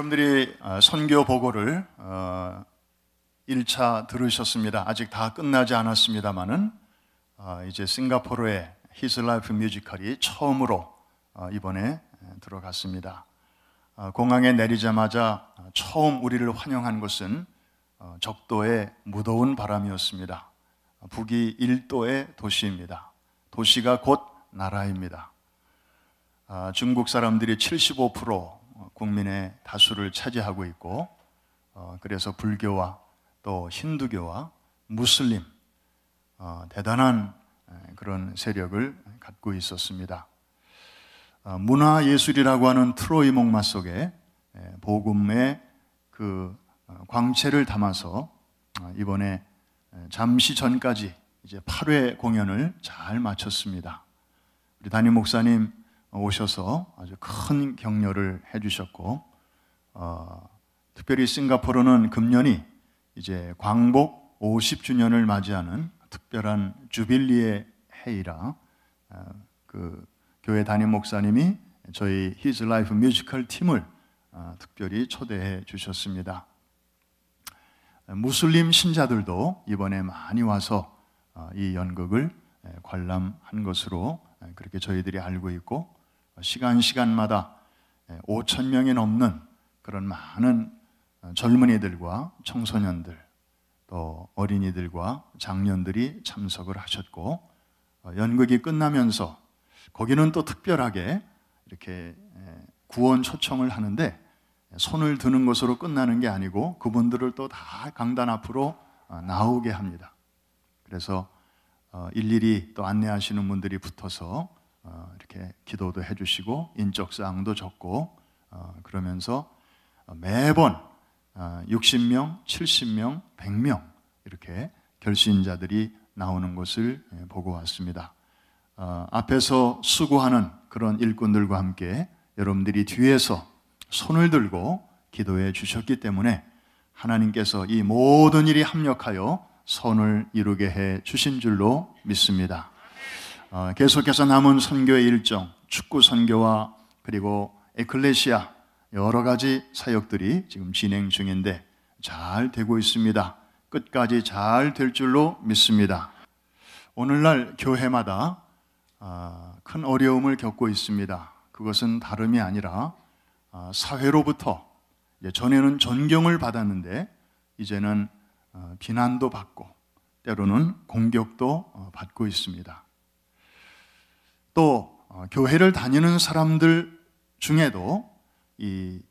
여러분들이 선교 보고를 1차 들으셨습니다. 아직 다 끝나지 않았습니다만은 이제 싱가포르의 His Life 뮤지컬이 처음으로 이번에 들어갔습니다. 공항에 내리자마자 처음 우리를 환영한 것은 적도의 무더운 바람이었습니다. 북위 1도의 도시입니다. 도시가 곧 나라입니다. 중국 사람들이 75% 국민의 다수를 차지하고 있고, 그래서 불교와 또 힌두교와 무슬림, 대단한 그런 세력을 갖고 있었습니다. 문화예술이라고 하는 트로이 목마 속에 복음의 그 광채를 담아서 이번에 잠시 전까지 이제 8회 공연을 잘 마쳤습니다. 우리 담임 목사님 오셔서 아주 큰 격려를 해주셨고, 특별히 싱가포르는 금년이 이제 광복 50주년을 맞이하는 특별한 주빌리의 해이라 그 교회 담임 목사님이 저희 His Life 뮤지컬 팀을 특별히 초대해 주셨습니다. 무슬림 신자들도 이번에 많이 와서 이 연극을 관람한 것으로 그렇게 저희들이 알고 있고, 시간마다 5천 명이 넘는 그런 많은 젊은이들과 청소년들, 또 어린이들과 장년들이 참석을 하셨고, 연극이 끝나면서 거기는 또 특별하게 이렇게 구원 초청을 하는데 손을 드는 것으로 끝나는 게 아니고 그분들을 또 다 강단 앞으로 나오게 합니다. 그래서 일일이 또 안내하시는 분들이 붙어서 이렇게 기도도 해주시고 인적사항도 적고, 그러면서 매번 60명, 70명, 100명 이렇게 결신자들이 나오는 것을 보고 왔습니다. 앞에서 수고하는 그런 일꾼들과 함께 여러분들이 뒤에서 손을 들고 기도해 주셨기 때문에 하나님께서 이 모든 일이 합력하여 선을 이루게 해 주신 줄로 믿습니다. 계속해서 남은 선교의 일정, 축구 선교와 그리고 에클레시아 여러 가지 사역들이 지금 진행 중인데 잘 되고 있습니다. 끝까지 잘 될 줄로 믿습니다. 오늘날 교회마다 큰 어려움을 겪고 있습니다. 그것은 다름이 아니라 사회로부터 전에는 존경을 받았는데 이제는 비난도 받고 때로는 공격도 받고 있습니다. 또 교회를 다니는 사람들 중에도 이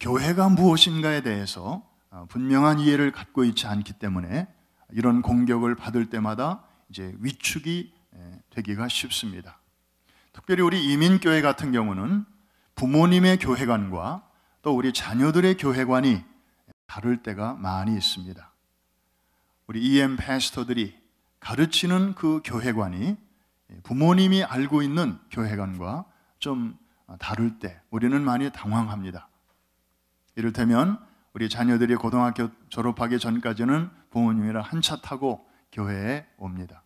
교회가 무엇인가에 대해서 분명한 이해를 갖고 있지 않기 때문에 이런 공격을 받을 때마다 이제 위축이 되기가 쉽습니다. 특별히 우리 이민교회 같은 경우는 부모님의 교회관과 또 우리 자녀들의 교회관이 다를 때가 많이 있습니다. 우리 EM 패스터들이 가르치는 그 교회관이 부모님이 알고 있는 교회관과 좀 다를 때 우리는 많이 당황합니다. 이를테면 우리 자녀들이 고등학교 졸업하기 전까지는 부모님이랑 한 차 타고 교회에 옵니다.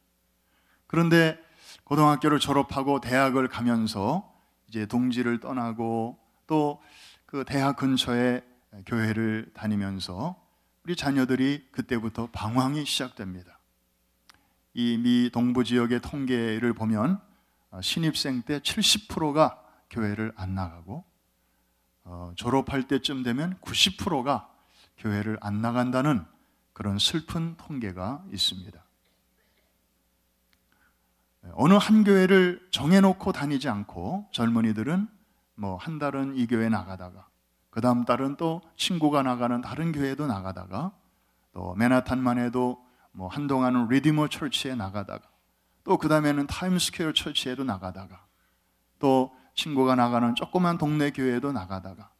그런데 고등학교를 졸업하고 대학을 가면서 이제 동지를 떠나고 또 그 대학 근처에 교회를 다니면서 우리 자녀들이 그때부터 방황이 시작됩니다. 이 미 동부 지역의 통계를 보면 신입생 때 70%가 교회를 안 나가고 졸업할 때쯤 되면 90%가 교회를 안 나간다는 그런 슬픈 통계가 있습니다. 어느 한 교회를 정해놓고 다니지 않고 젊은이들은 뭐 한 달은 이 교회 나가다가 그 다음 달은 또 친구가 나가는 다른 교회도 나가다가 또 맨하탄만 해도 뭐 한동안은 리디머 처치에 나가다가 또 그 다음에는 타임스퀘어 처치에도 나가다가 또 친구가 나가는 조그만 동네 교회에도 나가다가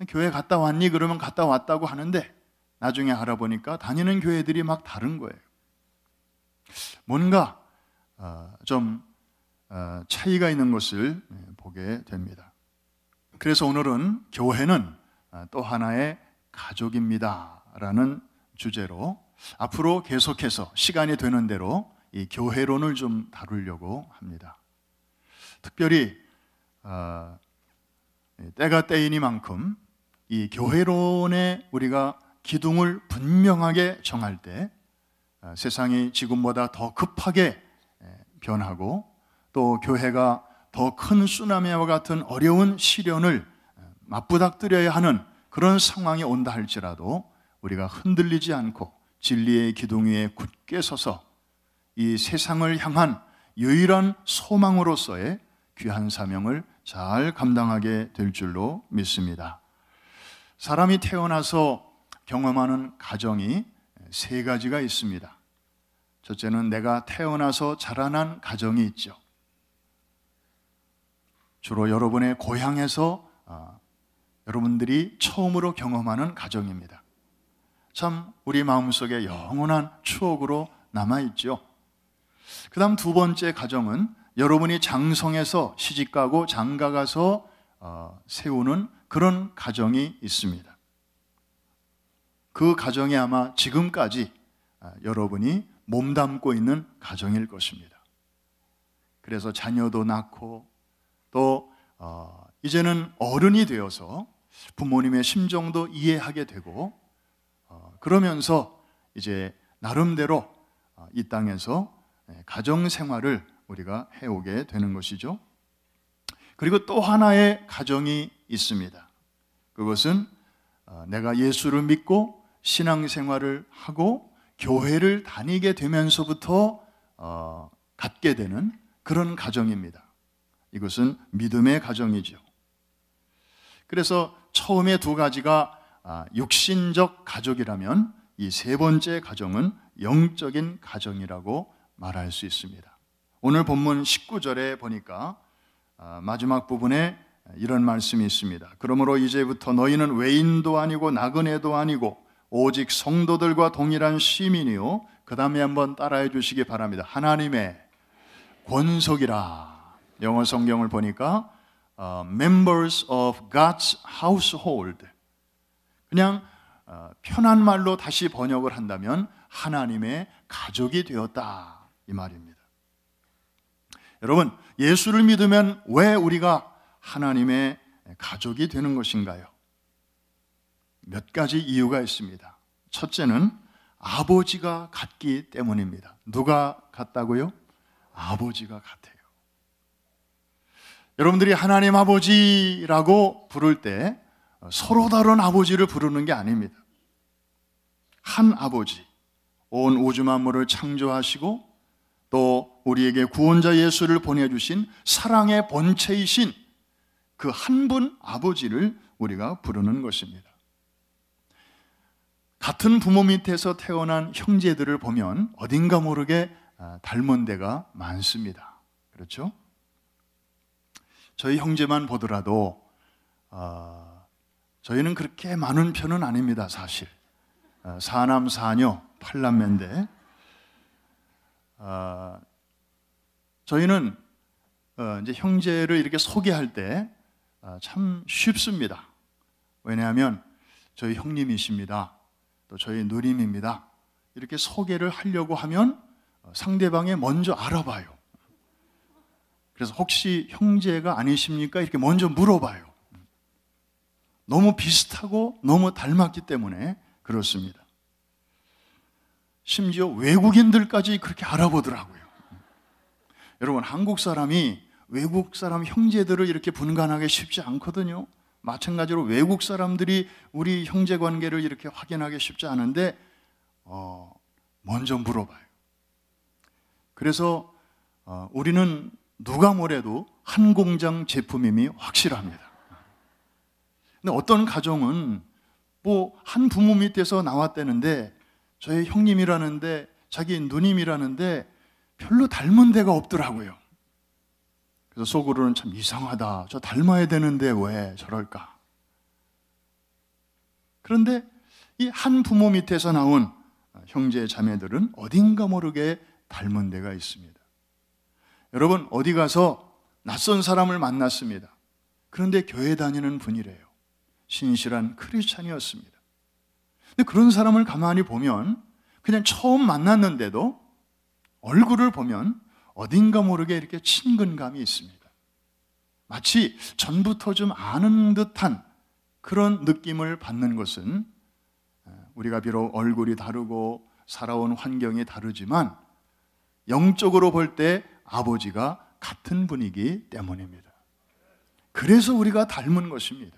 교회 갔다 왔니? 그러면 갔다 왔다고 하는데 나중에 알아보니까 다니는 교회들이 막 다른 거예요. 뭔가 좀 차이가 있는 것을 보게 됩니다. 그래서 오늘은 교회는 또 하나의 가족입니다 라는 주제로 앞으로 계속해서 시간이 되는 대로 이 교회론을 좀 다루려고 합니다. 특별히 때가 때이니만큼 이 교회론에 우리가 기둥을 분명하게 정할 때 세상이 지금보다 더 급하게 변하고 또 교회가 더 큰 쓰나미와 같은 어려운 시련을 맞부닥뜨려야 하는 그런 상황이 온다 할지라도 우리가 흔들리지 않고 진리의 기둥 위에 굳게 서서 이 세상을 향한 유일한 소망으로서의 귀한 사명을 잘 감당하게 될 줄로 믿습니다. 사람이 태어나서 경험하는 가정이 세 가지가 있습니다. 첫째는 내가 태어나서 자라난 가정이 있죠. 주로 여러분의 고향에서 여러분들이 처음으로 경험하는 가정입니다. 참 우리 마음속에 영원한 추억으로 남아있죠. 그 다음 두 번째 가정은 여러분이 장성해서 시집가고 장가가서 세우는 그런 가정이 있습니다. 그 가정이 아마 지금까지 여러분이 몸담고 있는 가정일 것입니다. 그래서 자녀도 낳고 또 이제는 어른이 되어서 부모님의 심정도 이해하게 되고 그러면서 이제 나름대로 이 땅에서 가정 생활을 우리가 해오게 되는 것이죠. 그리고 또 하나의 가정이 있습니다. 그것은 내가 예수를 믿고 신앙생활을 하고 교회를 다니게 되면서부터 갖게 되는 그런 가정입니다. 이것은 믿음의 가정이죠. 그래서 처음에 두 가지가 육신적 가족이라면 이 세 번째 가정은 영적인 가정이라고 말할 수 있습니다. 오늘 본문 19절에 보니까 마지막 부분에 이런 말씀이 있습니다. 그러므로 이제부터 너희는 외인도 아니고 나그네도 아니고 오직 성도들과 동일한 시민이요, 그 다음에 한번 따라해 주시기 바랍니다. 하나님의 권속이라. 영어 성경을 보니까 members of God's household. 그냥 편한 말로 다시 번역을 한다면 하나님의 가족이 되었다, 이 말입니다. 여러분, 예수를 믿으면 왜 우리가 하나님의 가족이 되는 것인가요? 몇 가지 이유가 있습니다. 첫째는 아버지가 같기 때문입니다. 누가 같다고요? 아버지가 같아요. 여러분들이 하나님 아버지라고 부를 때 서로 다른 아버지를 부르는 게 아닙니다. 한 아버지, 온 우주 만물을 창조하시고 또 우리에게 구원자 예수를 보내주신 사랑의 본체이신 그 한 분 아버지를 우리가 부르는 것입니다. 같은 부모 밑에서 태어난 형제들을 보면 어딘가 모르게 닮은 데가 많습니다. 그렇죠? 저희 형제만 보더라도 저희는 그렇게 많은 편은 아닙니다. 사실 사남 사녀 8남매인데 저희는 이제 형제를 이렇게 소개할 때 참 쉽습니다. 왜냐하면 저희 형님이십니다, 또 저희 누님입니다, 이렇게 소개를 하려고 하면 상대방이 먼저 알아봐요. 그래서 혹시 형제가 아니십니까? 이렇게 먼저 물어봐요. 너무 비슷하고 너무 닮았기 때문에 그렇습니다. 심지어 외국인들까지 그렇게 알아보더라고요. 여러분, 한국 사람이 외국 사람 형제들을 이렇게 분간하기 쉽지 않거든요. 마찬가지로 외국 사람들이 우리 형제 관계를 이렇게 확인하기 쉽지 않은데 먼저 물어봐요. 그래서 우리는 누가 뭐래도 한 공장 제품임이 확실합니다. 근데 어떤 가정은 뭐 한 부모 밑에서 나왔다는데 저희 형님이라는데 자기 누님이라는데 별로 닮은 데가 없더라고요. 그래서 속으로는 참 이상하다, 저 닮아야 되는데 왜 저럴까. 그런데 이 한 부모 밑에서 나온 형제 자매들은 어딘가 모르게 닮은 데가 있습니다. 여러분, 어디 가서 낯선 사람을 만났습니다. 그런데 교회 다니는 분이래요. 신실한 크리스찬이었습니다. 근데 그런 사람을 가만히 보면 그냥 처음 만났는데도 얼굴을 보면 어딘가 모르게 이렇게 친근감이 있습니다. 마치 전부터 좀 아는 듯한 그런 느낌을 받는 것은 우리가 비록 얼굴이 다르고 살아온 환경이 다르지만 영적으로 볼 때 아버지가 같은 분이기 때문입니다. 그래서 우리가 닮은 것입니다.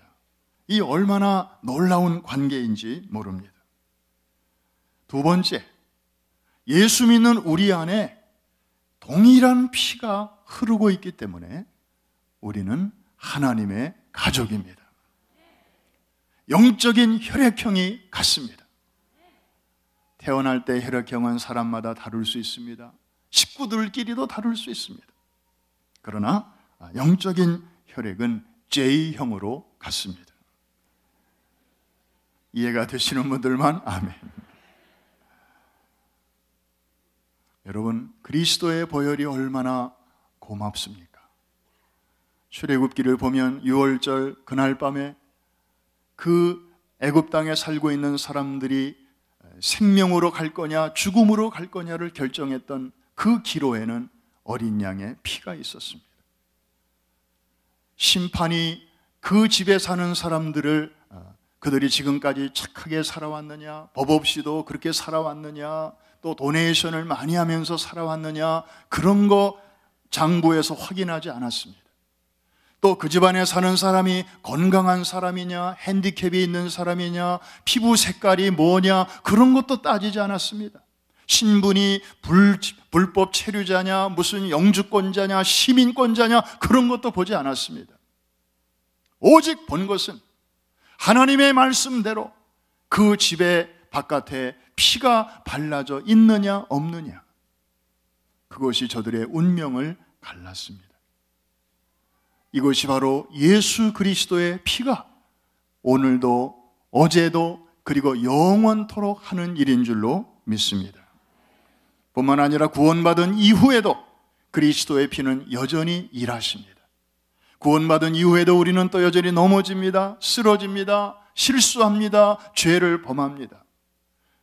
이 얼마나 놀라운 관계인지 모릅니다. 두 번째, 예수 믿는 우리 안에 동일한 피가 흐르고 있기 때문에 우리는 하나님의 가족입니다. 영적인 혈액형이 같습니다. 태어날 때 혈액형은 사람마다 다를 수 있습니다. 식구들끼리도 다를 수 있습니다. 그러나 영적인 혈액은 J형으로 같습니다. 이해가 되시는 분들만 아멘. 여러분, 그리스도의 보혈이 얼마나 고맙습니까? 출애굽기를 보면 6월절 그날 밤에 그 애굽 땅에 살고 있는 사람들이 생명으로 갈 거냐 죽음으로 갈 거냐를 결정했던 그 기로에는 어린 양의 피가 있었습니다. 심판이 그 집에 사는 사람들을 그들이 지금까지 착하게 살아왔느냐, 법 없이도 그렇게 살아왔느냐, 또 도네이션을 많이 하면서 살아왔느냐, 그런 거 장부에서 확인하지 않았습니다. 또 그 집안에 사는 사람이 건강한 사람이냐, 핸디캡이 있는 사람이냐, 피부 색깔이 뭐냐, 그런 것도 따지지 않았습니다. 신분이 불법 체류자냐, 무슨 영주권자냐, 시민권자냐, 그런 것도 보지 않았습니다. 오직 본 것은 하나님의 말씀대로 그 집의 바깥에 피가 발라져 있느냐 없느냐, 그것이 저들의 운명을 갈랐습니다. 이것이 바로 예수 그리스도의 피가 오늘도 어제도 그리고 영원토록 하는 일인 줄로 믿습니다. 뿐만 아니라 구원받은 이후에도 그리스도의 피는 여전히 일하십니다. 구원받은 이후에도 우리는 또 여전히 넘어집니다. 쓰러집니다. 실수합니다. 죄를 범합니다.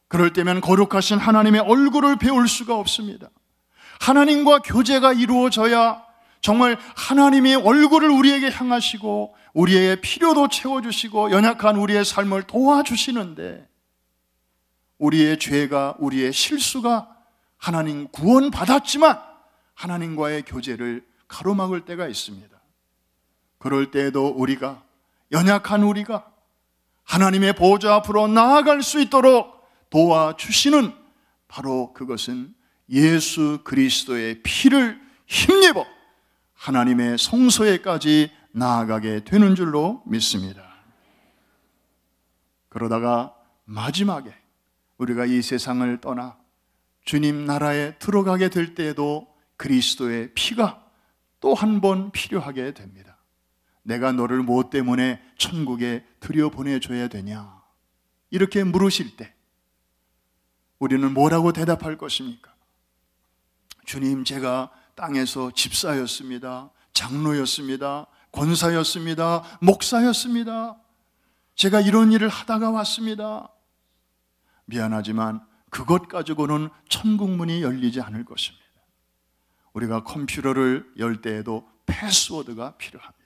그럴 때면 거룩하신 하나님의 얼굴을 배울 수가 없습니다. 하나님과 교제가 이루어져야 정말 하나님의 얼굴을 우리에게 향하시고 우리의 필요도 채워주시고 연약한 우리의 삶을 도와주시는데, 우리의 죄가, 우리의 실수가 하나님 구원받았지만 하나님과의 교제를 가로막을 때가 있습니다. 그럴 때에도 우리가, 연약한 우리가 하나님의 보좌 앞으로 나아갈 수 있도록 도와주시는, 바로 그것은 예수 그리스도의 피를 힘입어 하나님의 성소에까지 나아가게 되는 줄로 믿습니다. 그러다가 마지막에 우리가 이 세상을 떠나 주님 나라에 들어가게 될 때에도 그리스도의 피가 또 한 번 필요하게 됩니다. 내가 너를 무엇 때문에 천국에 들여보내줘야 되냐, 이렇게 물으실 때 우리는 뭐라고 대답할 것입니까? 주님, 제가 땅에서 집사였습니다. 장로였습니다. 권사였습니다. 목사였습니다. 제가 이런 일을 하다가 왔습니다. 미안하지만 그것 가지고는 천국 문이 열리지 않을 것입니다. 우리가 컴퓨터를 열 때에도 패스워드가 필요합니다.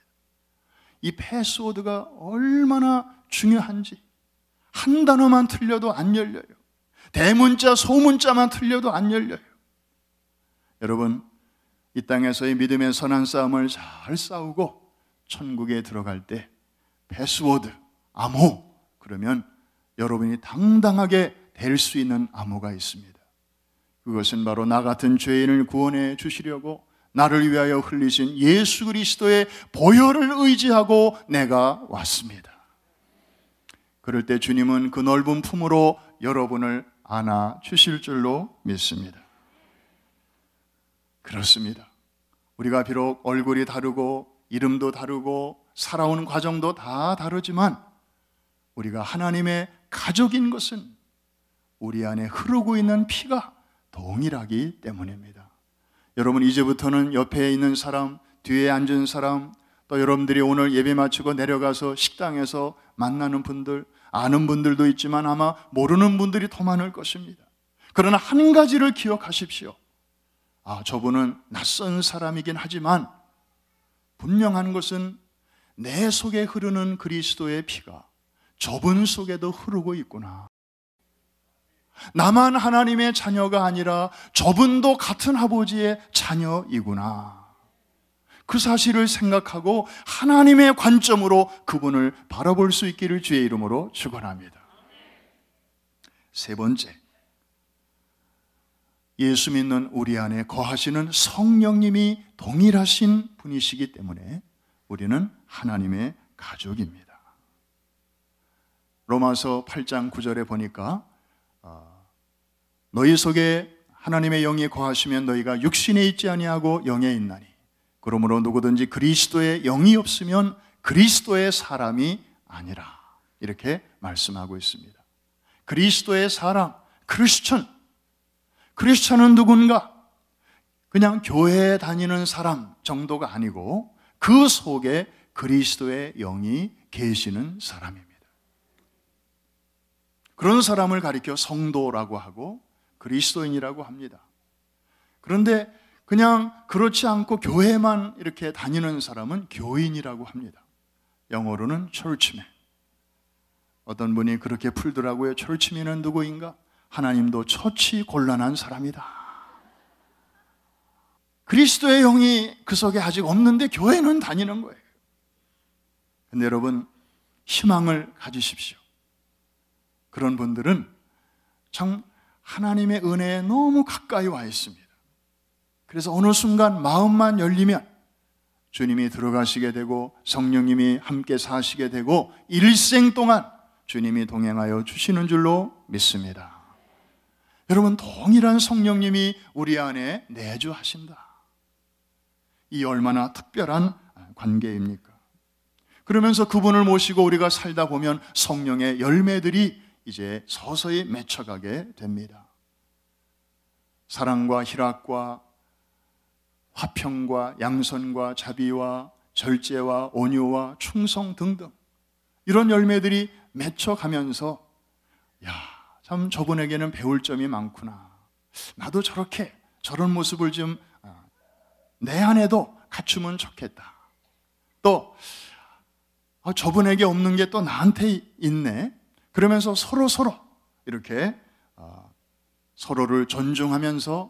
이 패스워드가 얼마나 중요한지, 한 단어만 틀려도 안 열려요. 대문자, 소문자만 틀려도 안 열려요. 여러분, 이 땅에서의 믿음의 선한 싸움을 잘 싸우고 천국에 들어갈 때 패스워드, 암호, 그러면 여러분이 당당하게 될 수 있는 암호가 있습니다. 그것은 바로 나 같은 죄인을 구원해 주시려고 나를 위하여 흘리신 예수 그리스도의 보혈을 의지하고 내가 왔습니다. 그럴 때 주님은 그 넓은 품으로 여러분을 안아 주실 줄로 믿습니다. 그렇습니다. 우리가 비록 얼굴이 다르고 이름도 다르고 살아온 과정도 다 다르지만 우리가 하나님의 가족인 것은 우리 안에 흐르고 있는 피가 동일하기 때문입니다. 여러분, 이제부터는 옆에 있는 사람, 뒤에 앉은 사람, 또 여러분들이 오늘 예배 마치고 내려가서 식당에서 만나는 분들, 아는 분들도 있지만 아마 모르는 분들이 더 많을 것입니다. 그러나 한 가지를 기억하십시오. 저분은 낯선 사람이긴 하지만 분명한 것은 내 속에 흐르는 그리스도의 피가 저분 속에도 흐르고 있구나. 나만 하나님의 자녀가 아니라 저분도 같은 아버지의 자녀이구나. 그 사실을 생각하고 하나님의 관점으로 그분을 바라볼 수 있기를 주의 이름으로 축원합니다. 세 번째, 예수 믿는 우리 안에 거하시는 성령님이 동일하신 분이시기 때문에 우리는 하나님의 가족입니다. 로마서 8장 9절에 보니까 너희 속에 하나님의 영이 거하시면 너희가 육신에 있지 아니하고 영에 있나니 그러므로 누구든지 그리스도의 영이 없으면 그리스도의 사람이 아니라, 이렇게 말씀하고 있습니다. 그리스도의 사람, 크리스천은 누군가? 그냥 교회에 다니는 사람 정도가 아니고 그 속에 그리스도의 영이 계시는 사람입니다. 그런 사람을 가리켜 성도라고 하고 그리스도인이라고 합니다. 그런데 그냥 그렇지 않고 교회만 이렇게 다니는 사람은 교인이라고 합니다. 영어로는 churchman. 어떤 분이 그렇게 풀더라고요. churchman은 누구인가? 하나님도 처치 곤란한 사람이다. 그리스도의 영이 그 속에 아직 없는데 교회는 다니는 거예요. 근데 여러분, 희망을 가지십시오. 그런 분들은 참 하나님의 은혜에 너무 가까이 와 있습니다. 그래서 어느 순간 마음만 열리면 주님이 들어가시게 되고 성령님이 함께 사시게 되고 일생 동안 주님이 동행하여 주시는 줄로 믿습니다. 여러분, 동일한 성령님이 우리 안에 내주하신다. 이 얼마나 특별한 관계입니까? 그러면서 그분을 모시고 우리가 살다 보면 성령의 열매들이 이제 서서히 맺혀가게 됩니다. 사랑과 희락과 화평과 양선과 자비와 절제와 온유와 충성 등등 이런 열매들이 맺혀가면서 참 저분에게는 배울 점이 많구나. 나도 저런 모습을 좀 내 안에도 갖추면 좋겠다. 또 저분에게 없는 게 또 나한테 있네. 그러면서 서로 이렇게 서로를 존중하면서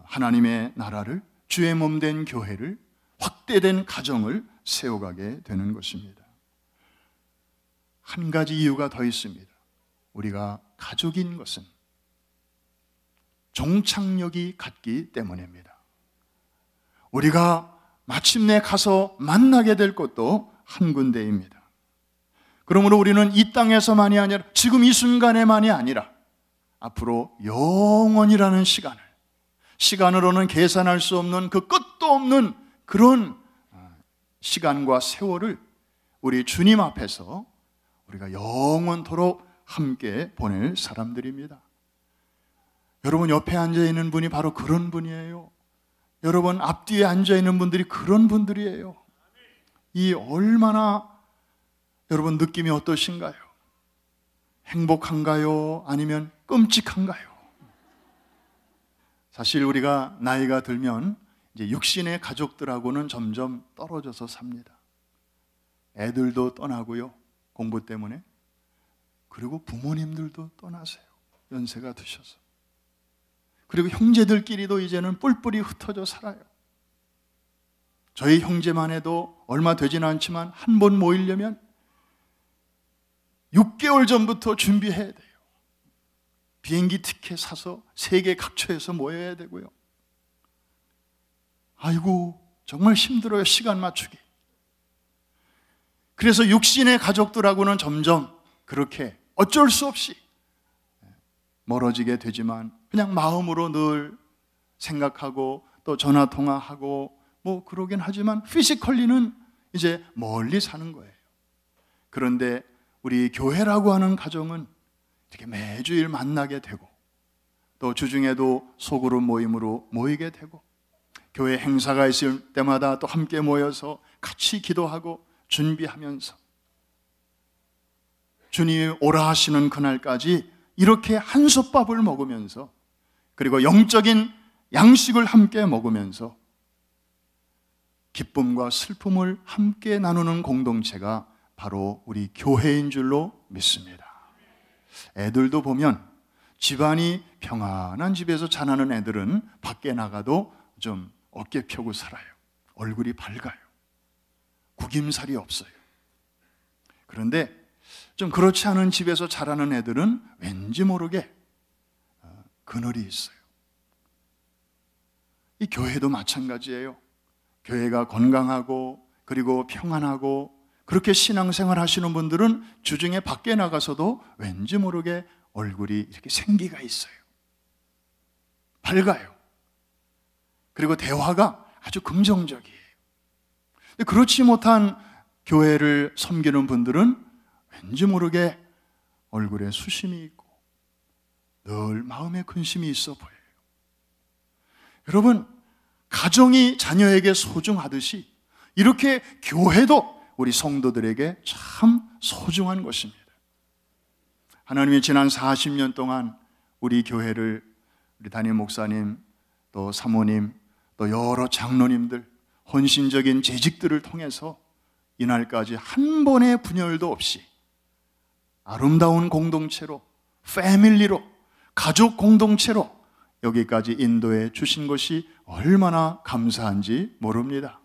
하나님의 나라를, 주의 몸된 교회를, 확대된 가정을 세워가게 되는 것입니다. 한 가지 이유가 더 있습니다. 우리가 가족인 것은 종착역이 같기 때문입니다. 우리가 마침내 가서 만나게 될 곳도 한 군데입니다. 그러므로 우리는 이 땅에서만이 아니라 지금 이 순간에만이 아니라 앞으로 영원이라는 시간으로는 계산할 수 없는 그 끝도 없는 그런 시간과 세월을 우리 주님 앞에서 우리가 영원토록 함께 보낼 사람들입니다. 여러분 옆에 앉아있는 분이 바로 그런 분이에요. 여러분 앞뒤에 앉아있는 분들이 그런 분들이에요. 이 얼마나 여러분 느낌이 어떠신가요? 행복한가요? 아니면 끔찍한가요? 사실 우리가 나이가 들면 이제 육신의 가족들하고는 점점 떨어져서 삽니다. 애들도 떠나고요, 공부 때문에. 그리고 부모님들도 떠나세요, 연세가 드셔서. 그리고 형제들끼리도 이제는 뿔뿔이 흩어져 살아요. 저희 형제만 해도 얼마 되지는 않지만 한 번 모이려면 6개월 전부터 준비해야 돼요. 비행기 티켓 사서 세계 각처에서 모여야 되고요. 아이고 정말 힘들어요, 시간 맞추기. 그래서 육신의 가족들하고는 점점 그렇게 어쩔 수 없이 멀어지게 되지만 그냥 마음으로 늘 생각하고 또 전화통화하고 뭐 그러긴 하지만 피지컬리는 이제 멀리 사는 거예요. 그런데 우리 교회라고 하는 가정은 이렇게 매주일 만나게 되고 또 주중에도 소그룹 모임으로 모이게 되고 교회 행사가 있을 때마다 또 함께 모여서 같이 기도하고 준비하면서 주님이 오라 하시는 그날까지 이렇게 한솥밥을 먹으면서 그리고 영적인 양식을 함께 먹으면서 기쁨과 슬픔을 함께 나누는 공동체가 바로 우리 교회인 줄로 믿습니다. 애들도 보면 집안이 평안한 집에서 자라는 애들은 밖에 나가도 좀 어깨 펴고 살아요. 얼굴이 밝아요. 구김살이 없어요. 그런데 좀 그렇지 않은 집에서 자라는 애들은 왠지 모르게 그늘이 있어요. 이 교회도 마찬가지예요. 교회가 건강하고 그리고 평안하고 그렇게 신앙생활 하시는 분들은 주중에 밖에 나가서도 왠지 모르게 얼굴이 이렇게 생기가 있어요. 밝아요. 그리고 대화가 아주 긍정적이에요. 근데 그렇지 못한 교회를 섬기는 분들은 왠지 모르게 얼굴에 수심이 있고 늘 마음에 근심이 있어 보여요. 여러분, 가정이 자녀에게 소중하듯이 이렇게 교회도 우리 성도들에게 참 소중한 것입니다. 하나님이 지난 40년 동안 우리 교회를 우리 담임 목사님, 또 사모님, 또 여러 장로님들, 헌신적인 재직들을 통해서 이날까지 한 번의 분열도 없이 아름다운 공동체로, 패밀리로, 가족 공동체로 여기까지 인도해 주신 것이 얼마나 감사한지 모릅니다.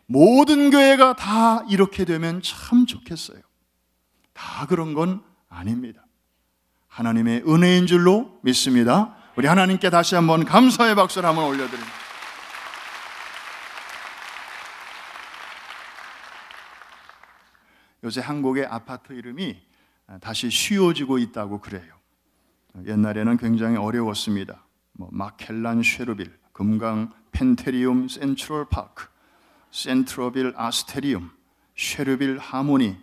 모든 교회가 다 이렇게 되면 참 좋겠어요. 다 그런 건 아닙니다. 하나님의 은혜인 줄로 믿습니다. 우리 하나님께 다시 한번 감사의 박수를 한번 올려드립니다. 요새 한국의 아파트 이름이 다시 쉬워지고 있다고 그래요. 옛날에는 굉장히 어려웠습니다. 마켈란 쉐르빌, 금강 펜테리움 센트럴 파크, 센트러빌 아스테리움, 쉐르빌 하모니,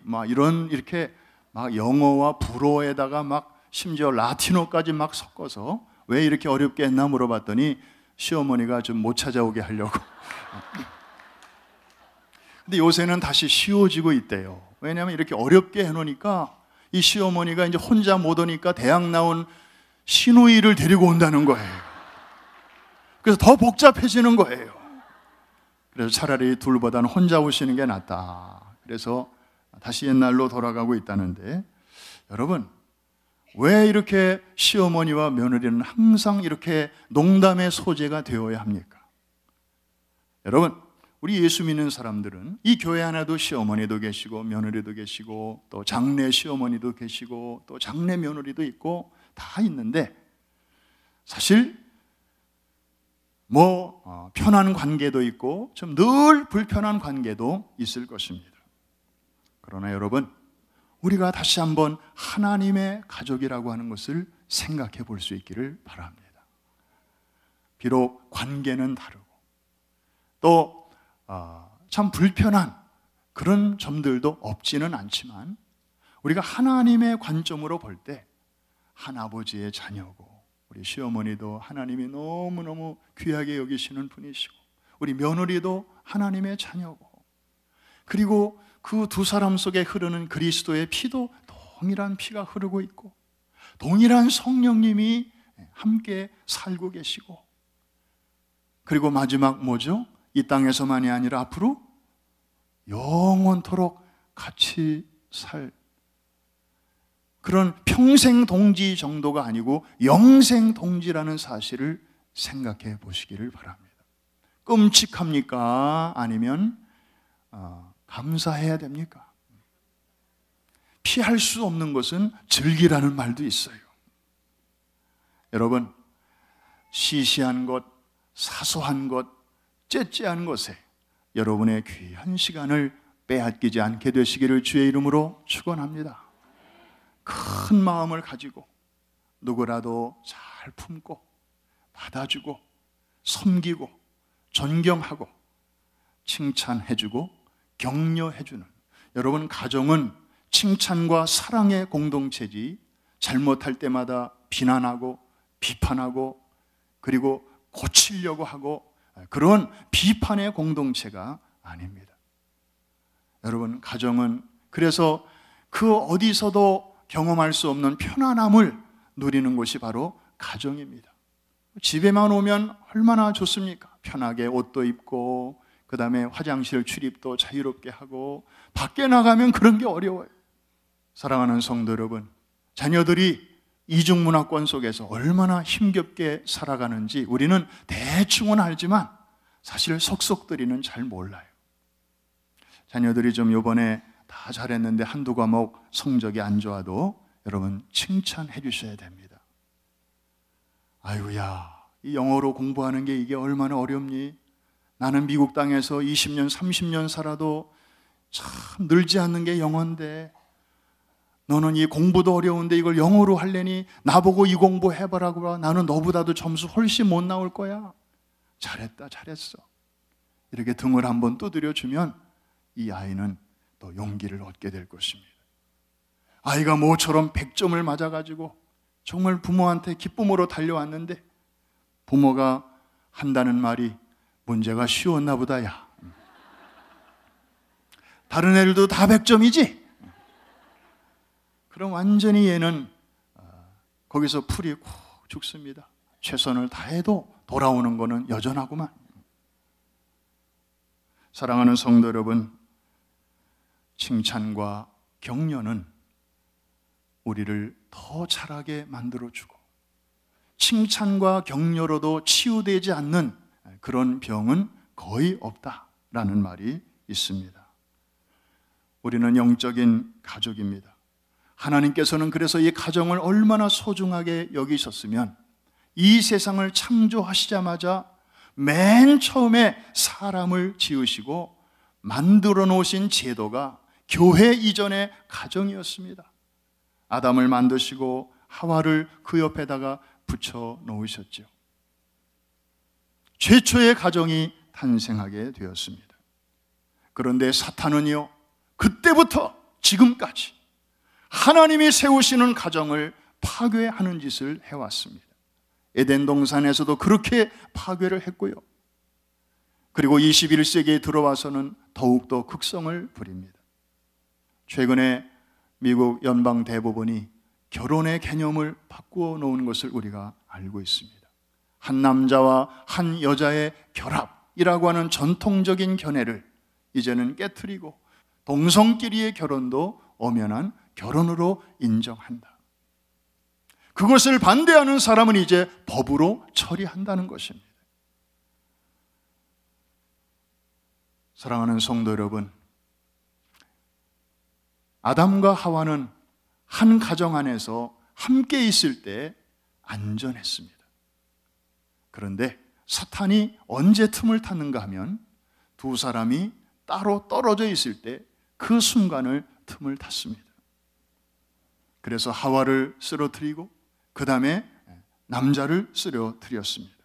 이렇게 영어와 불어에다가 심지어 라틴어까지 섞어서 왜 이렇게 어렵게 했나 물어봤더니 시어머니가 좀 못 찾아오게 하려고. 근데 요새는 다시 쉬워지고 있대요. 왜냐하면 이렇게 어렵게 해놓으니까 이 시어머니가 이제 혼자 못 오니까 대학 나온 시누이를 데리고 온다는 거예요. 그래서 더 복잡해지는 거예요. 그래서 차라리 둘보다는 혼자 오시는 게 낫다. 그래서 다시 옛날로 돌아가고 있다는데, 여러분, 왜 이렇게 시어머니와 며느리는 항상 이렇게 농담의 소재가 되어야 합니까? 여러분, 우리 예수 믿는 사람들은 이 교회 안에도 시어머니도 계시고 며느리도 계시고 또 장래 시어머니도 계시고 또 장래 며느리도 있고 다 있는데, 사실 편한 관계도 있고 좀 늘 불편한 관계도 있을 것입니다. 그러나 여러분, 우리가 다시 한번 하나님의 가족이라고 하는 것을 생각해 볼 수 있기를 바랍니다. 비록 관계는 다르고 또 참 불편한 그런 점들도 없지는 않지만, 우리가 하나님의 관점으로 볼 때 한 아버지의 자녀고, 우리 시어머니도 하나님이 너무너무 귀하게 여기시는 분이시고, 우리 며느리도 하나님의 자녀고, 그리고 그 두 사람 속에 흐르는 그리스도의 피도 동일한 피가 흐르고 있고, 동일한 성령님이 함께 살고 계시고, 그리고 마지막 뭐죠? 이 땅에서만이 아니라 앞으로 영원토록 같이 살 그런 평생 동지 정도가 아니고 영생 동지라는 사실을 생각해 보시기를 바랍니다. 끔찍합니까? 아니면 감사해야 됩니까? 피할 수 없는 것은 즐기라는 말도 있어요. 여러분, 시시한 것, 사소한 것, 째째한 것에 여러분의 귀한 시간을 빼앗기지 않게 되시기를 주의 이름으로 축원합니다. 큰 마음을 가지고 누구라도 잘 품고 받아주고 섬기고 존경하고 칭찬해주고 격려해주는, 여러분 가정은 칭찬과 사랑의 공동체지 잘못할 때마다 비난하고 비판하고 그리고 고치려고 하고 그런 비판의 공동체가 아닙니다. 여러분, 가정은 그래서 그 어디서도 경험할 수 없는 편안함을 누리는 곳이 바로 가정입니다. 집에만 오면 얼마나 좋습니까? 편하게 옷도 입고 그 다음에 화장실 출입도 자유롭게 하고, 밖에 나가면 그런 게 어려워요. 사랑하는 성도 여러분, 자녀들이 이중문화권 속에서 얼마나 힘겹게 살아가는지 우리는 대충은 알지만 사실 속속들이는 잘 몰라요. 자녀들이 좀 요번에 다 잘했는데 한두 과목 성적이 안 좋아도 여러분 칭찬해 주셔야 됩니다. 아이고야, 이 영어로 공부하는 게 이게 얼마나 어렵니? 나는 미국 땅에서 20년, 30년 살아도 참 늘지 않는 게 영어인데 너는 이 공부도 어려운데 이걸 영어로 하려니 나보고 이 공부 해보라고. 나는 너보다도 점수 훨씬 못 나올 거야. 잘했다, 잘했어. 이렇게 등을 한번 두드려주면 이 아이는 또 용기를 얻게 될 것입니다. 아이가 모처럼 100점을 맞아가지고 정말 부모한테 기쁨으로 달려왔는데 부모가 한다는 말이 문제가 쉬웠나 보다. 야, 다른 애들도 다 100점이지? 그럼 완전히 얘는 거기서 풀이 콕 죽습니다. 최선을 다해도 돌아오는 거는 여전하구만. 사랑하는 성도 여러분, 칭찬과 격려는 우리를 더 잘하게 만들어주고 칭찬과 격려로도 치유되지 않는 그런 병은 거의 없다라는 말이 있습니다. 우리는 영적인 가족입니다. 하나님께서는 그래서 이 가정을 얼마나 소중하게 여기셨으면 이 세상을 창조하시자마자 맨 처음에 사람을 지으시고 만들어 놓으신 제도가 교회 이전의 가정이었습니다. 아담을 만드시고 하와를 그 옆에다가 붙여 놓으셨죠. 최초의 가정이 탄생하게 되었습니다. 그런데 사탄은요, 그때부터 지금까지 하나님이 세우시는 가정을 파괴하는 짓을 해왔습니다. 에덴 동산에서도 그렇게 파괴를 했고요. 그리고 21세기에 들어와서는 더욱더 극성을 부립니다. 최근에 미국 연방 대법원이 결혼의 개념을 바꾸어 놓은 것을 우리가 알고 있습니다. 한 남자와 한 여자의 결합이라고 하는 전통적인 견해를 이제는 깨트리고 동성끼리의 결혼도 엄연한 결혼으로 인정한다. 그것을 반대하는 사람은 이제 법으로 처리한다는 것입니다. 사랑하는 성도 여러분, 아담과 하와는 한 가정 안에서 함께 있을 때 안전했습니다. 그런데 사탄이 언제 틈을 탔는가 하면 두 사람이 따로 떨어져 있을 때 그 순간을 틈을 탔습니다. 그래서 하와를 쓰러뜨리고 그 다음에 남자를 쓰러뜨렸습니다.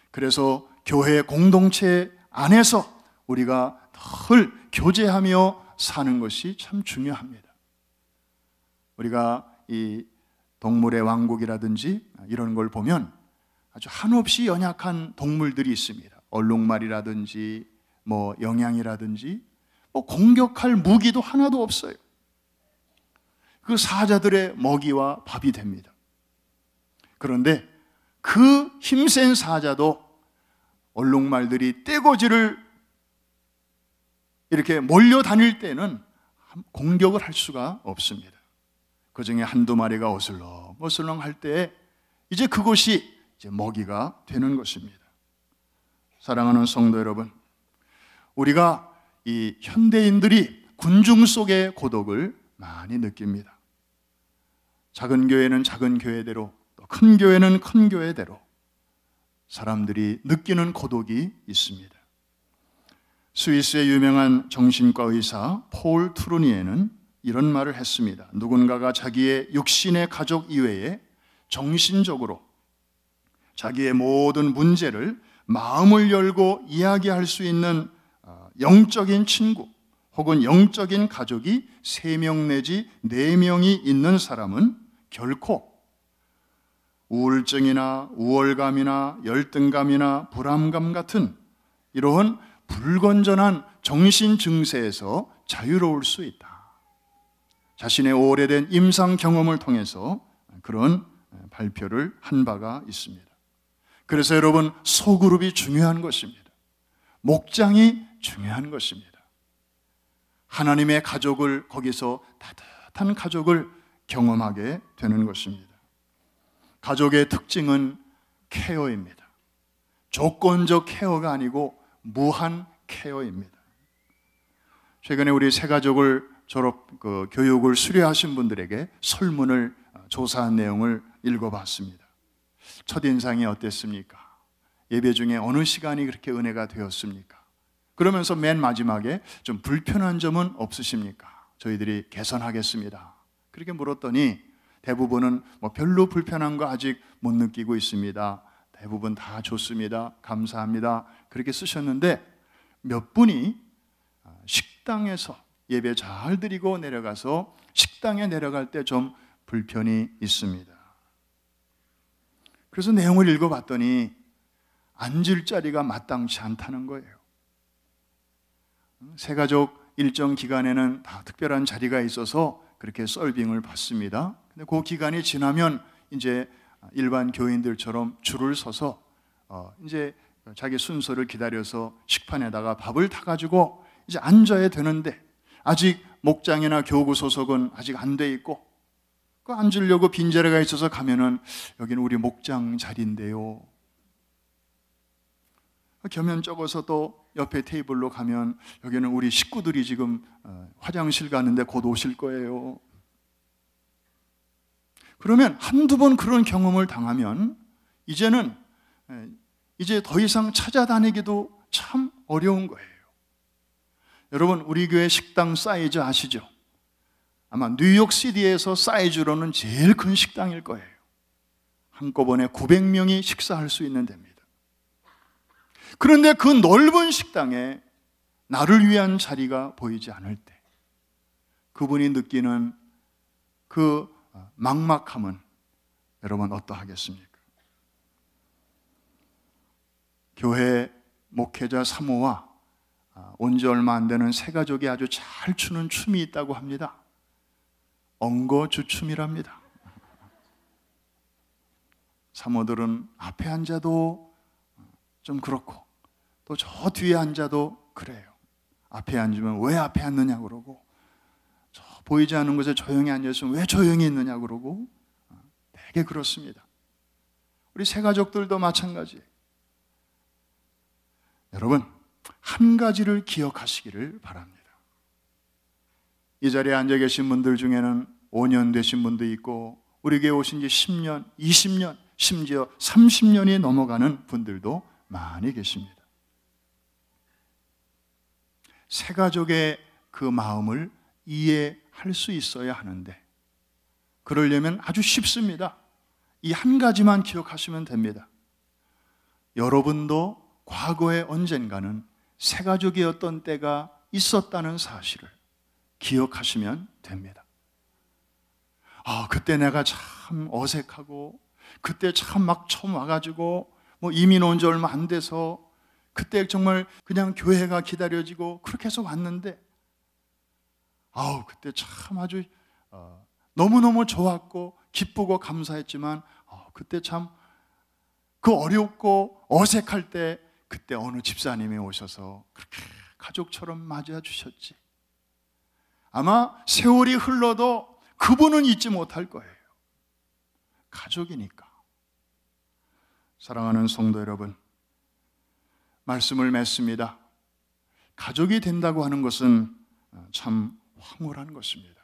그래서 교회 공동체 안에서 우리가 늘 교제하며 사는 것이 참 중요합니다. 우리가 이 동물의 왕국이라든지 이런 걸 보면 아주 한없이 연약한 동물들이 있습니다. 얼룩말이라든지 영양이라든지 공격할 무기도 하나도 없어요. 그 사자들의 먹이와 밥이 됩니다. 그런데 그 힘센 사자도 얼룩말들이 떼거지를 이렇게 몰려다닐 때는 공격을 할 수가 없습니다. 그 중에 한두 마리가 어슬렁어슬렁 할 때 이제 그것이 이제 먹이가 되는 것입니다. 사랑하는 성도 여러분, 우리가 이 현대인들이 군중 속의 고독을 많이 느낍니다. 작은 교회는 작은 교회대로, 또 큰 교회는 큰 교회대로 사람들이 느끼는 고독이 있습니다. 스위스의 유명한 정신과 의사 폴 트루니에는 이런 말을 했습니다. 누군가가 자기의 육신의 가족 이외에 정신적으로 자기의 모든 문제를 마음을 열고 이야기할 수 있는 영적인 친구 혹은 영적인 가족이 3명 내지 4명이 있는 사람은 결코 우울증이나 우월감이나 열등감이나 불안감 같은 이러한 불건전한 정신 증세에서 자유로울 수 있다. 자신의 오래된 임상 경험을 통해서 그런 발표를 한 바가 있습니다. 그래서 여러분, 소그룹이 중요한 것입니다. 목장이 중요한 것입니다. 하나님의 가족을, 거기서 따뜻한 가족을 경험하게 되는 것입니다. 가족의 특징은 케어입니다. 조건적 케어가 아니고 무한 케어입니다. 최근에 우리 새 가족을 교육을 수료하신 분들에게 설문을 조사한 내용을 읽어봤습니다. 첫인상이 어땠습니까? 예배 중에 어느 시간이 그렇게 은혜가 되었습니까? 그러면서 맨 마지막에 좀 불편한 점은 없으십니까? 저희들이 개선하겠습니다. 그렇게 물었더니 대부분은 별로 불편한 거 아직 못 느끼고 있습니다. 대부분 다 좋습니다. 감사합니다. 그렇게 쓰셨는데 몇 분이 식당에서 예배 잘 드리고 내려가서 식당에 내려갈 때 좀 불편이 있습니다. 그래서 내용을 읽어봤더니 앉을 자리가 마땅치 않다는 거예요. 새가족 일정 기간에는 다 특별한 자리가 있어서 그렇게 서빙을 받습니다. 근데 그 기간이 지나면 이제 일반 교인들처럼 줄을 서서 이제 자기 순서를 기다려서 식판에다가 밥을 타가지고 이제 앉아야 되는데 아직 목장이나 교구 소속은 아직 안 돼 있고 그 앉으려고 빈자리가 있어서 가면은 여기는 우리 목장 자리인데요. 겸연 적어서 또 옆에 테이블로 가면 여기는 우리 식구들이 지금 화장실 가는데 곧 오실 거예요. 그러면 한두 번 그런 경험을 당하면 이제는 이제 더 이상 찾아다니기도 참 어려운 거예요. 여러분, 우리 교회 식당 사이즈 아시죠? 아마 뉴욕시티에서 사이즈로는 제일 큰 식당일 거예요. 한꺼번에 900명이 식사할 수 있는 데입니다. 그런데 그 넓은 식당에 나를 위한 자리가 보이지 않을 때 그분이 느끼는 그 막막함은 여러분 어떠하겠습니까? 교회 목회자 사모와 온 지 얼마 안 되는 새 가족이 아주 잘 추는 춤이 있다고 합니다. 엉거주춤이랍니다. 사모들은 앞에 앉아도 좀 그렇고 또 저 뒤에 앉아도 그래요. 앞에 앉으면 왜 앞에 앉느냐 그러고 저 보이지 않는 곳에 조용히 앉아있으면 왜 조용히 있느냐 그러고 되게 그렇습니다. 우리 새 가족들도 마찬가지예요. 여러분, 한 가지를 기억하시기를 바랍니다. 이 자리에 앉아 계신 분들 중에는 5년 되신 분도 있고 우리 교회 오신 지 10년, 20년, 심지어 30년이 넘어가는 분들도 많이 계십니다. 새 가족의 그 마음을 이해할 수 있어야 하는데 그러려면 아주 쉽습니다. 이 한 가지만 기억하시면 됩니다. 여러분도 과거에 언젠가는 새 가족이었던 때가 있었다는 사실을 기억하시면 됩니다. 그때 내가 참 어색하고 그때 참 막 처음 와가지고 이민 온 지 얼마 안 돼서 그때 정말 그냥 교회가 기다려지고 그렇게 해서 왔는데 그때 참 아주 너무너무 좋았고 기쁘고 감사했지만 그때 참 그 어렵고 어색할 때 그때 어느 집사님이 오셔서 그렇게 가족처럼 맞아 주셨지. 아마 세월이 흘러도 그분은 잊지 못할 거예요. 가족이니까. 사랑하는 성도 여러분, 말씀을 맺습니다. 가족이 된다고 하는 것은 참 황홀한 것입니다.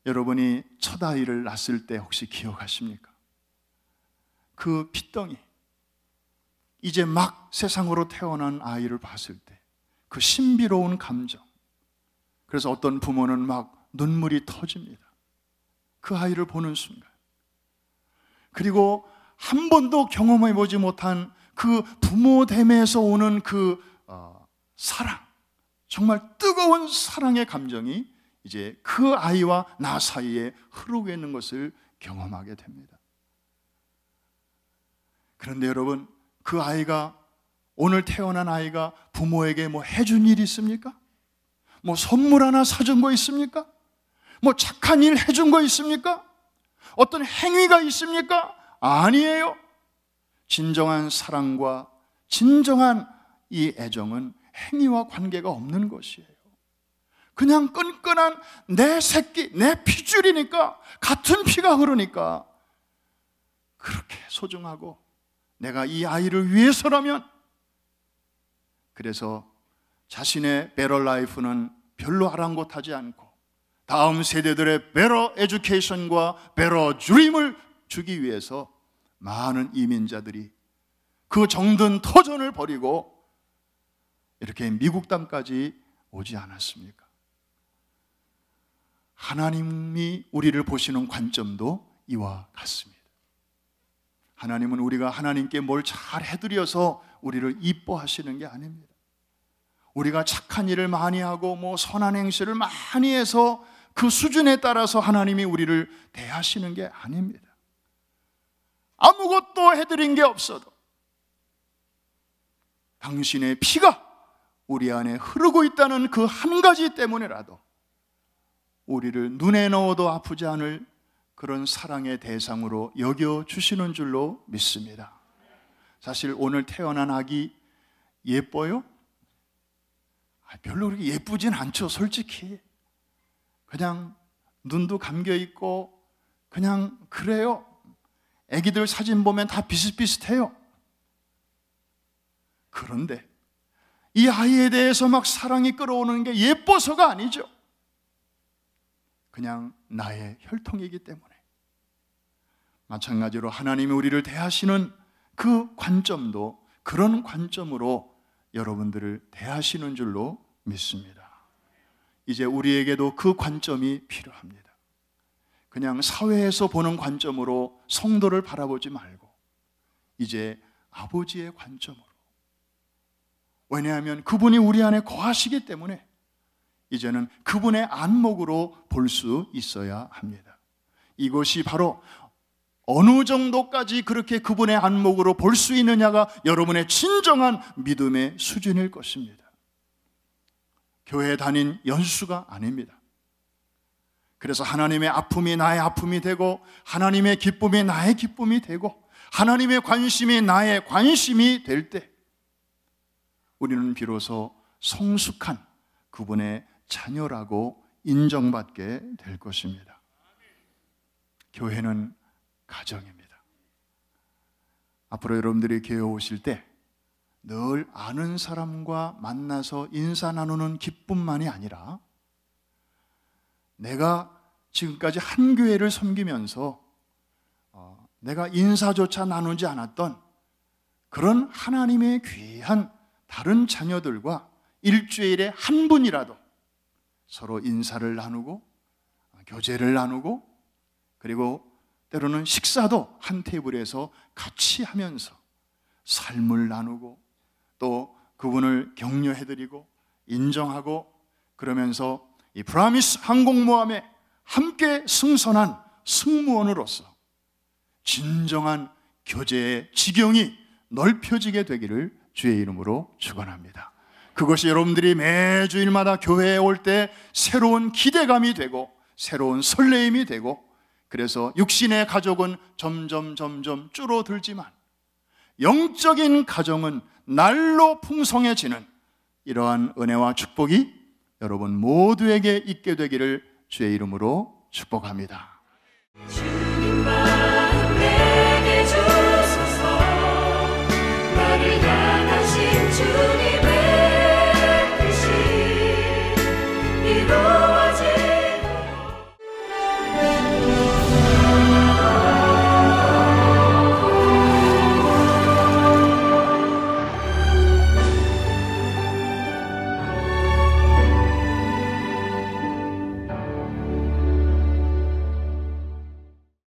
여러분이 첫 아이를 낳았을 때 혹시 기억하십니까? 그 핏덩이, 이제 막 세상으로 태어난 아이를 봤을 때 그 신비로운 감정, 그래서 어떤 부모는 막 눈물이 터집니다. 그 아이를 보는 순간. 그리고 한 번도 경험해 보지 못한 그 부모됨에서 오는 그 사랑, 정말 뜨거운 사랑의 감정이 이제 그 아이와 나 사이에 흐르고 있는 것을 경험하게 됩니다. 그런데 여러분, 그 아이가, 오늘 태어난 아이가 부모에게 해준 일이 있습니까? 선물 하나 사준 거 있습니까? 착한 일 해준 거 있습니까? 어떤 행위가 있습니까? 아니에요. 진정한 사랑과 진정한 이 애정은 행위와 관계가 없는 것이에요. 그냥 끈끈한 내 새끼, 내 피줄이니까, 같은 피가 흐르니까 그렇게 소중하고, 내가 이 아이를 위해서라면, 그래서 자신의 베러 라이프는 별로 아랑곳하지 않고 다음 세대들의 베러 에듀케이션과 베러 드림을 주기 위해서 많은 이민자들이 그 정든 터전을 버리고 이렇게 미국 땅까지 오지 않았습니까? 하나님이 우리를 보시는 관점도 이와 같습니다. 하나님은 우리가 하나님께 뭘 잘 해드려서 우리를 이뻐하시는 게 아닙니다. 우리가 착한 일을 많이 하고 선한 행실을 많이 해서 그 수준에 따라서 하나님이 우리를 대하시는 게 아닙니다. 아무것도 해드린 게 없어도 당신의 피가 우리 안에 흐르고 있다는 그 한 가지 때문에라도 우리를 눈에 넣어도 아프지 않을 그런 사랑의 대상으로 여겨주시는 줄로 믿습니다. 사실 오늘 태어난 아기 예뻐요? 별로 그렇게 예쁘진 않죠, 솔직히. 그냥 눈도 감겨있고 그냥 그래요. 애기들 사진 보면 다 비슷비슷해요. 그런데 이 아이에 대해서 막 사랑이 끌어오는 게 예뻐서가 아니죠. 그냥 나의 혈통이기 때문에. 마찬가지로 하나님이 우리를 대하시는 그 관점도 그런 관점으로 여러분들을 대하시는 줄로 믿습니다. 이제 우리에게도 그 관점이 필요합니다. 그냥 사회에서 보는 관점으로 성도를 바라보지 말고 이제 아버지의 관점으로, 왜냐하면 그분이 우리 안에 거하시기 때문에 이제는 그분의 안목으로 볼 수 있어야 합니다. 이것이 바로 어느 정도까지 그렇게 그분의 안목으로 볼 수 있느냐가 여러분의 진정한 믿음의 수준일 것입니다. 교회 다닌 연수가 아닙니다. 그래서 하나님의 아픔이 나의 아픔이 되고 하나님의 기쁨이 나의 기쁨이 되고 하나님의 관심이 나의 관심이 될 때 우리는 비로소 성숙한 그분의 자녀라고 인정받게 될 것입니다. 교회는 가정입니다. 앞으로 여러분들이 교회 오실 때 늘 아는 사람과 만나서 인사 나누는 기쁨만이 아니라 내가 지금까지 한 교회를 섬기면서 내가 인사조차 나누지 않았던 그런 하나님의 귀한 다른 자녀들과 일주일에 한 분이라도 서로 인사를 나누고 교제를 나누고 그리고 때로는 식사도 한 테이블에서 같이 하면서 삶을 나누고 또 그분을 격려해드리고 인정하고 그러면서 이 프라미스 항공모함에 함께 승선한 승무원으로서 진정한 교제의 지경이 넓혀지게 되기를 주의 이름으로 축원합니다. 그것이 여러분들이 매주일마다 교회에 올 때 새로운 기대감이 되고 새로운 설레임이 되고 그래서 육신의 가족은 점점 줄어들지만 영적인 가정은 날로 풍성해지는 이러한 은혜와 축복이 여러분 모두에게 있게 되기를 주의 이름으로 축복합니다.